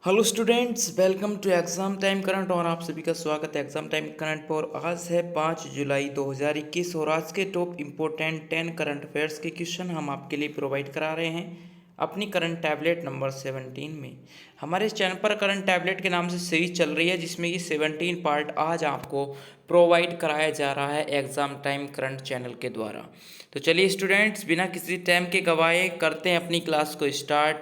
Hello students, welcome to exam time current और आप सभी का स्वागत है एग्ज़ाम टाइम करंट पर। आज है 5 जुलाई 2021 और आज के टॉप इम्पोर्टेंट 10 करंट अफेयर्स के क्वेश्चन हम आपके लिए प्रोवाइड करा रहे हैं अपनी करंट टैबलेट नंबर 17 में। हमारे इस चैनल पर करंट टैबलेट के नाम से सीरीज चल रही है जिसमें कि 17 पार्ट आज आपको प्रोवाइड कराया जा रहा है एग्ज़ाम टाइम करंट चैनल के द्वारा। तो चलिए स्टूडेंट्स, बिना किसी टाइम के गवाए करते हैं अपनी क्लास को स्टार्ट।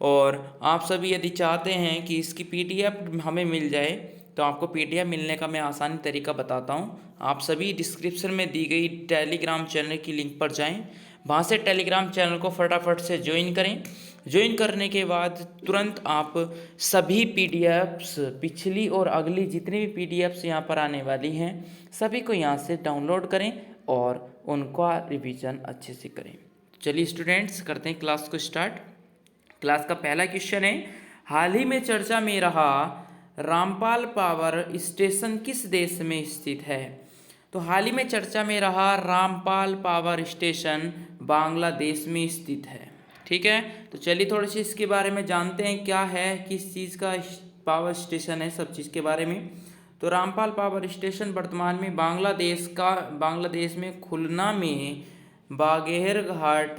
और आप सभी यदि चाहते हैं कि इसकी पीडीएफ हमें मिल जाए तो आपको पीडीएफ मिलने का मैं आसानी तरीका बताता हूँ। आप सभी डिस्क्रिप्शन में दी गई टेलीग्राम चैनल की लिंक पर जाएं, वहाँ से टेलीग्राम चैनल को फटाफट से ज्वाइन करें। ज्वाइन करने के बाद तुरंत आप सभी पीडीएफ्स, पिछली और अगली जितनी भी पीडीएफ्स यहाँ पर आने वाली हैं, सभी को यहाँ से डाउनलोड करें और उनका रिवीजन अच्छे से करें। चलिए स्टूडेंट्स, करते हैं क्लास को स्टार्ट। क्लास का पहला क्वेश्चन है, हाल ही में चर्चा में रहा रामपाल पावर स्टेशन किस देश में स्थित है? तो हाल ही में चर्चा में रहा रामपाल पावर स्टेशन बांग्लादेश में स्थित है। ठीक है, तो चलिए थोड़ी सी इसके बारे में जानते हैं, क्या है, किस चीज़ का पावर स्टेशन है, सब चीज़ के बारे में। तो रामपाल पावर स्टेशन वर्तमान में बांग्लादेश में खुलना में बागेरघाट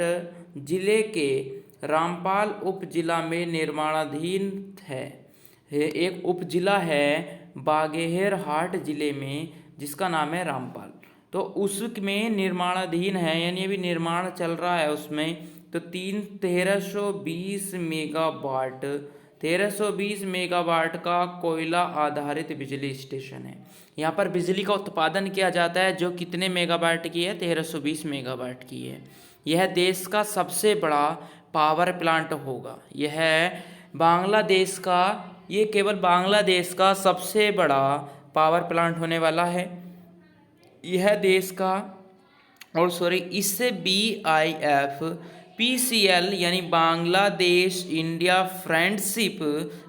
जिले के रामपाल उपजिला में निर्माणाधीन है। एक उपजिला है बागेरहाट जिले में जिसका नाम है रामपाल, तो उसमें निर्माणाधीन है, यानी अभी निर्माण चल रहा है उसमें। तो 1320 मेगावाट का कोयला आधारित बिजली स्टेशन है। यहाँ पर बिजली का उत्पादन किया जाता है जो कितने मेगावाट की है? 1320 मेगावाट की है। यह देश का सबसे बड़ा पावर प्लांट होगा। यह बांग्लादेश का, ये केवल बांग्लादेश का सबसे बड़ा पावर प्लांट होने वाला है। यह देश का, और सॉरी, इससे BIFPCL यानी Bangladesh India friendship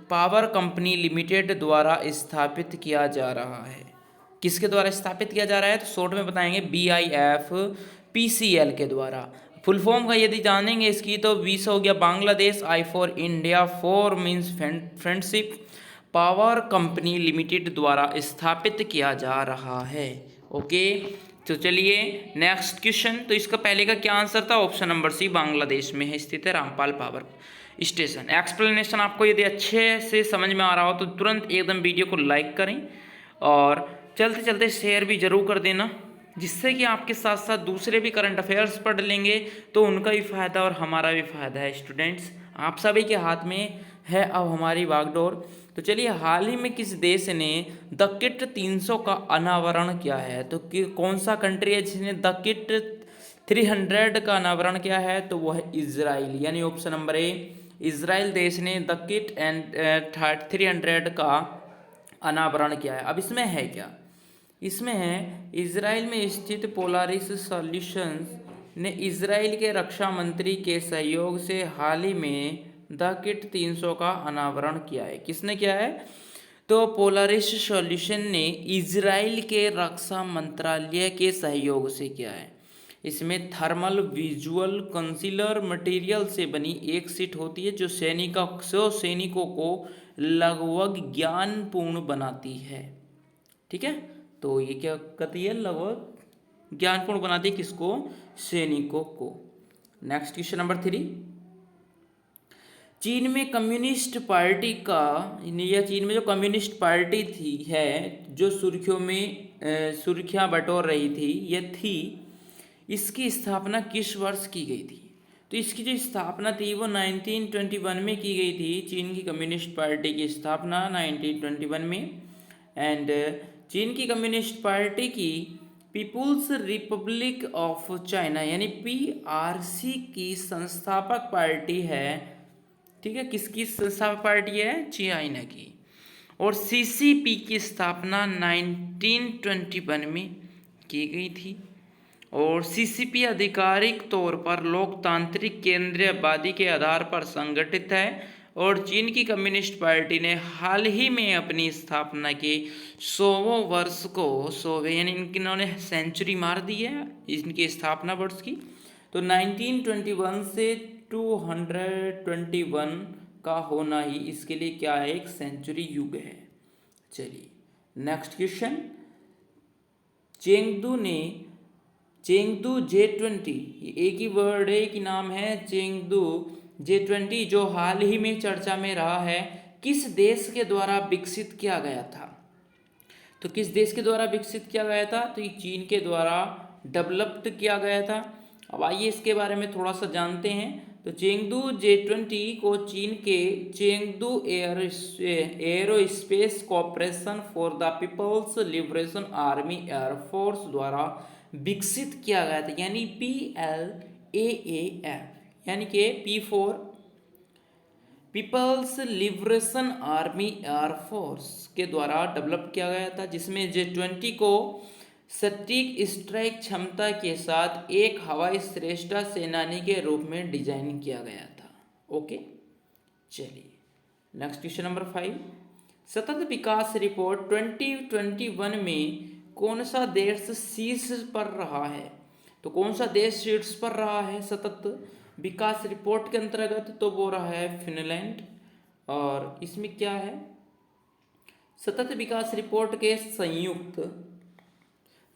power company limited द्वारा स्थापित किया जा रहा है। किसके द्वारा स्थापित किया जा रहा है? तो शॉर्ट में बताएंगे, BIFPCL के द्वारा। फुल फॉर्म का यदि जानेंगे इसकी तो 20 हो गया Bangladesh, I for India, four means friendship, power company limited द्वारा स्थापित किया जा रहा है। ओके, तो चलिए नेक्स्ट क्वेश्चन। तो इसका पहले का क्या आंसर था? ऑप्शन नंबर सी, बांग्लादेश में है स्थित है रामपाल पावर स्टेशन। एक्सप्लेनेशन आपको यदि अच्छे से समझ में आ रहा हो तो तुरंत एकदम वीडियो को लाइक करें और चलते चलते शेयर भी जरूर कर देना, जिससे कि आपके साथ साथ दूसरे भी करंट अफेयर्स पढ़ लेंगे तो उनका भी फ़ायदा और हमारा भी फ़ायदा है। स्टूडेंट्स, आप सभी के हाथ में है अब हमारी बागडोर। तो चलिए, हाल ही में किस देश ने द किट 300 का अनावरण किया है? तो कौन सा कंट्री है जिसने द किट 300 का अनावरण किया है? तो वो है इजराइल, यानी ऑप्शन नंबर ए, इजराइल देश ने द किट एंड 300 का अनावरण किया है। अब इसमें है क्या? इसमें है, इजराइल में स्थित पोलारिस सॉल्यूशंस ने इजराइल के रक्षा मंत्री के सहयोग से हाल ही में द किट 300 का अनावरण किया है। किसने किया है? तो पोलारिस सॉल्यूशन ने इजराइल के रक्षा मंत्रालय के सहयोग से किया है। इसमें थर्मल विजुअल कंसीलर मटेरियल से बनी एक सीट होती है जो सैनिकों को लगभग ज्ञानपूर्ण बनाती है। ठीक है, तो ये क्या कहती है? लगभग ज्ञानपूर्ण बनाती है किसको? सैनिकों को। नेक्स्ट क्वेश्चन नंबर 3, चीन में कम्युनिस्ट पार्टी का, या चीन में जो कम्युनिस्ट पार्टी थी है जो सुर्खियां बटोर रही थी, यह थी, इसकी स्थापना किस वर्ष की गई थी? तो इसकी जो स्थापना थी वो 1921 में की गई थी। चीन की कम्युनिस्ट पार्टी की स्थापना 1921 में। एंड चीन की कम्युनिस्ट पार्टी की पीपुल्स रिपब्लिक ऑफ चाइना यानी PRC की संस्थापक पार्टी है। ठीक है, किसकी संस्थापक पार्टी है? चाइना की। और CCP की स्थापना 1921 में की गई थी। और CCP आधिकारिक तौर पर लोकतांत्रिक केंद्रीयवादी के आधार पर संगठित है। और चीन की कम्युनिस्ट पार्टी ने हाल ही में अपनी स्थापना के 100वें वर्ष को, 100वें यानी इन्होंने सेंचुरी मार दी है इनकी स्थापना वर्ष की। तो 1921 से 221 का होना ही इसके लिए क्या है, एक सेंचुरी युग है। चलिए नेक्स्ट क्वेश्चन, चेंगदू J20, एक ही वर्ड है, एक ही नाम है, चेंगदू J20 जो हाल ही में चर्चा में रहा है, किस देश के द्वारा विकसित किया गया था? तो किस देश के द्वारा विकसित किया गया था? तो ये चीन के द्वारा डेवलप्ड किया गया था। अब आइए इसके बारे में थोड़ा सा जानते हैं। तो चेंगदू J20 को चीन के Chengdu aerospace corporation for the people's liberation army air force द्वारा विकसित किया गया था, यानी PLAAF, यानी कि P4 peoples liberation army air force के द्वारा डेवलप किया गया था, जिसमें J20 को सटीक स्ट्राइक क्षमता के साथ एक हवाई श्रेष्ठ सेनानी के रूप में डिजाइन किया गया था। ओके, चलिए नेक्स्ट क्वेश्चन नंबर 5, सतत विकास रिपोर्ट 2021 में कौन सा देश शीर्ष पर रहा है? तो कौन सा देश शीर्ष पर रहा है सतत विकास रिपोर्ट के अंतर्गत? तो वो रहा है फिनलैंड। और इसमें क्या है, सतत विकास रिपोर्ट के संयुक्त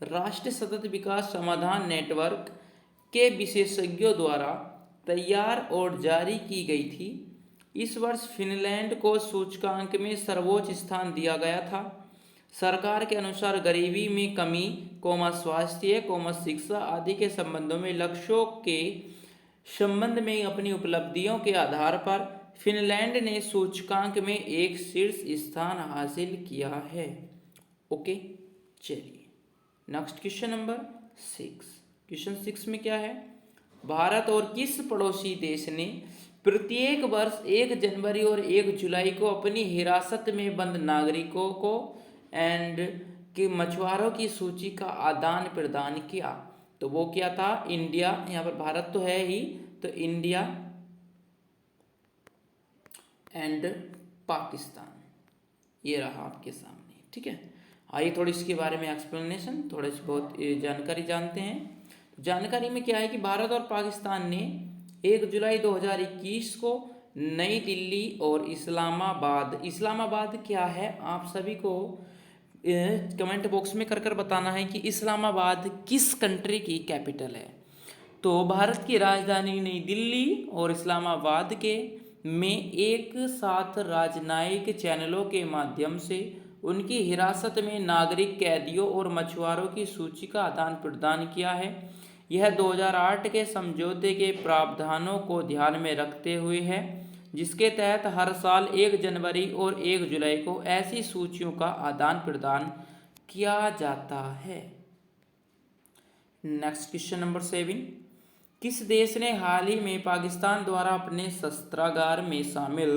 राष्ट्र सतत विकास समाधान नेटवर्क के विशेषज्ञों द्वारा तैयार और जारी की गई थी। इस वर्ष फिनलैंड को सूचकांक में सर्वोच्च स्थान दिया गया था। सरकार के अनुसार गरीबी में कमी, स्वास्थ्य, शिक्षा आदि के संबंधों में लक्ष्यों के संबंध में अपनी उपलब्धियों के आधार पर फिनलैंड ने सूचकांक में एक शीर्ष स्थान हासिल किया है। ओके, चलिए नेक्स्ट क्वेश्चन नंबर 6। क्वेश्चन 6 में क्या है, भारत और किस पड़ोसी देश ने प्रत्येक वर्ष 1 जनवरी और 1 जुलाई को अपनी हिरासत में बंद नागरिकों को एंड के मछुआरों की सूची का आदान प्रदान किया? तो वो क्या था, इंडिया, यहाँ पर भारत तो है ही, तो इंडिया एंड पाकिस्तान, ये रहा आपके सामने। ठीक है, आइए थोड़ी इसके बारे में एक्सप्लेनेशन, थोड़ी सी बहुत जानकारी जानते हैं। जानकारी में क्या है कि भारत और पाकिस्तान ने 1 जुलाई 2021 को नई दिल्ली और इस्लामाबाद क्या है, आप सभी को कमेंट बॉक्स में कर बताना है कि इस्लामाबाद किस कंट्री की कैपिटल है। तो भारत की राजधानी नई दिल्ली और इस्लामाबाद के में एक साथ राजनयिक चैनलों के माध्यम से उनकी हिरासत में नागरिक कैदियों और मछुआरों की सूची का आदान प्रदान किया है। यह 2008 के समझौते के प्रावधानों को ध्यान में रखते हुए है, जिसके तहत हर साल 1 जनवरी और 1 जुलाई को ऐसी सूचियों का आदान प्रदान किया जाता है। नेक्स्ट क्वेश्चन नंबर 7, किस देश ने हाल ही में पाकिस्तान द्वारा अपने शस्त्रागार में शामिल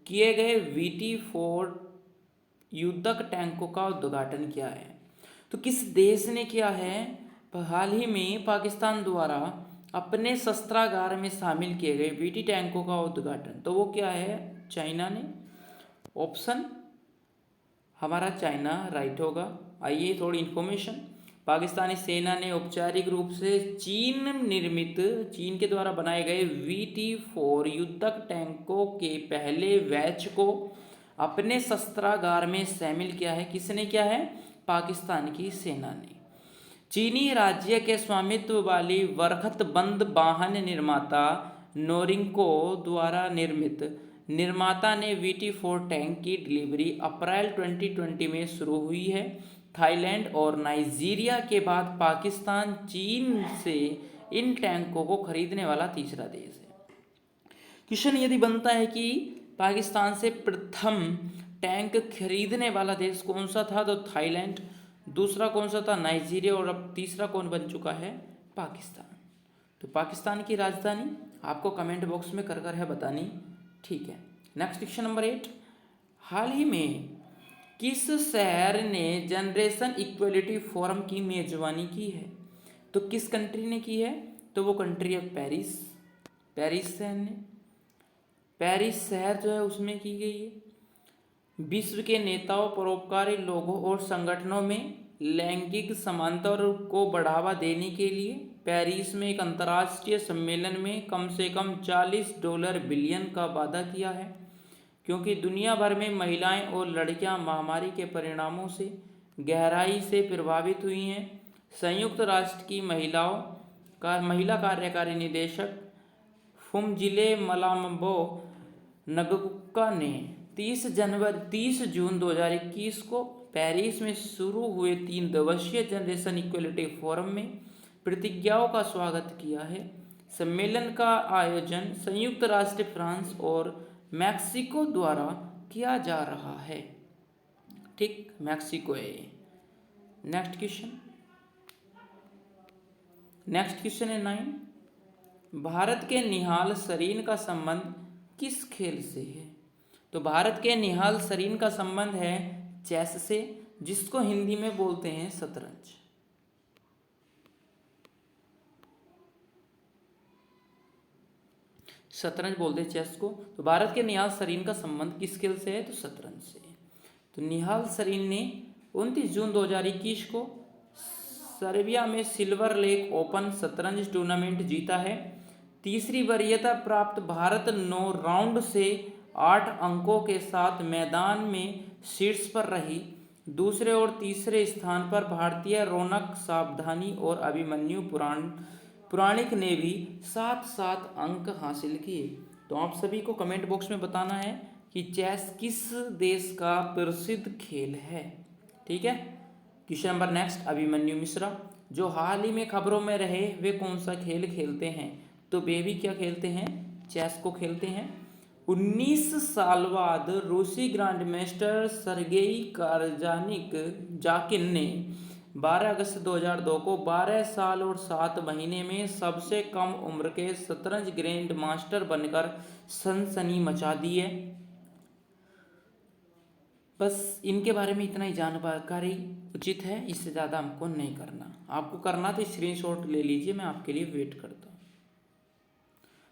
किए गए VT4 युद्धक टैंकों का उद्घाटन किया है? तो किस देश ने किया है हाल ही में पाकिस्तान द्वारा अपने शस्त्रागार में शामिल किए गए VT टैंकों का उद्घाटन? तो वो क्या है, चाइना ने। ऑप्शन हमारा चाइना राइट होगा। आइए थोड़ी इन्फॉर्मेशन, पाकिस्तानी सेना ने औपचारिक रूप से चीन के द्वारा बनाए गए VT4 युद्धक टैंकों के पहले बैच को अपने शस्त्रागार में शामिल किया है। किसने किया है? पाकिस्तान की सेना ने। चीनी राज्य के स्वामित्व वाली बरखतबंद वाहन निर्माता नोरिंको द्वारा निर्माता ने VT4 टैंक की डिलीवरी अप्रैल 2020 में शुरू हुई है। थाईलैंड और नाइजीरिया के बाद पाकिस्तान चीन से इन टैंकों को खरीदने वाला तीसरा देश है। क्वेश्चन यदि बनता है कि पाकिस्तान से प्रथम टैंक खरीदने वाला देश कौन सा था, तो थाईलैंड, दूसरा कौन सा था, नाइजीरिया, और अब तीसरा कौन बन चुका है, पाकिस्तान। तो पाकिस्तान की राजधानी आपको कमेंट बॉक्स में कर है बतानी। ठीक है, नेक्स्ट क्वेश्चन नंबर 8, हाल ही में किस शहर ने जनरेशन इक्वलिटी फोरम की मेजबानी की है? तो किस कंट्री ने की है? तो वो कंट्री है पेरिस शहर ने, पेरिस शहर जो है उसमें की गई है। विश्व के नेताओं, परोपकारी लोगों और संगठनों में लैंगिक समानता को बढ़ावा देने के लिए पेरिस में एक अंतर्राष्ट्रीय सम्मेलन में कम से कम $40 बिलियन का वादा किया है। क्योंकि दुनिया भर में महिलाएं और लड़कियां महामारी के परिणामों से गहराई से प्रभावित हुई हैं। संयुक्त राष्ट्र की महिला कार्यकारी निदेशक फुमजिले मलाम्बो नगुका ने 30 जून 2021 को पेरिस में शुरू हुए 3 दिवसीय जनरेशन इक्वलिटी फोरम में प्रतिज्ञाओं का स्वागत किया है। सम्मेलन का आयोजन संयुक्त राष्ट्र, फ्रांस और मैक्सिको द्वारा किया जा रहा है। ठीक, मैक्सिको है। नेक्स्ट क्वेश्चन है 9। भारत के निहाल सरीन का संबंध किस खेल से है? तो भारत के निहाल सरीन का संबंध है चेस से, जिसको हिंदी में बोलते हैं शतरंज। शतरंज बोलते हैं चेस को। तो भारत के निहाल सरीन का संबंध किस खेल से है? तो शतरंज से। तो निहाल सरीन ने 29 जून 2021 को सर्बिया में सिल्वर लेक ओपन शतरंज टूर्नामेंट जीता है। तीसरी वरीयता प्राप्त भारत 9 राउंड से 8 अंकों के साथ मैदान में शीर्ष पर रही। दूसरे और तीसरे स्थान पर भारतीय रौनक सावधानी और अभिमन्यु पुराणिक ने भी 7-7 अंक हासिल किए। तो आप सभी को कमेंट बॉक्स में बताना है कि चेस किस देश का प्रसिद्ध खेल है। ठीक है। Question number next, Abhimanyu Mishra जो हाल ही में खबरों में रहे, वे कौन सा खेल खेलते हैं? तो वे भी क्या खेलते हैं? चेस को खेलते हैं। 19 साल बाद रूसी ग्रैंड मास्टर सर्गेई जाकिन ने 12 अगस्त 2002 को 12 साल और 7 महीने में सबसे कम उम्र के शतरंज ग्रैंड मास्टर बनकर सनसनी मचा दी है। बस इनके बारे में इतना ही जानकारी उचित है, इससे ज़्यादा हमको नहीं करना। आपको करना तो स्क्रीनशॉट ले लीजिए, मैं आपके लिए वेट करता हूँ।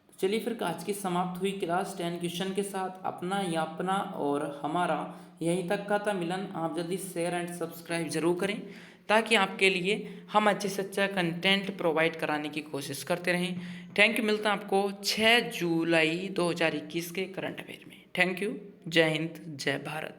तो चलिए फिर आज की समाप्त हुई क्लास 10 क्वेश्चन के साथ। अपना और हमारा यहीं तक का था मिलन। आप जल्दी शेयर एंड सब्सक्राइब जरूर करें, ताकि आपके लिए हम अच्छे से अच्छा कंटेंट प्रोवाइड कराने की कोशिश करते रहें। Thank you. मिलता है आपको 6 जुलाई 2021 के करंट अफेयर में। Thank you. जय हिंद, जय भारत।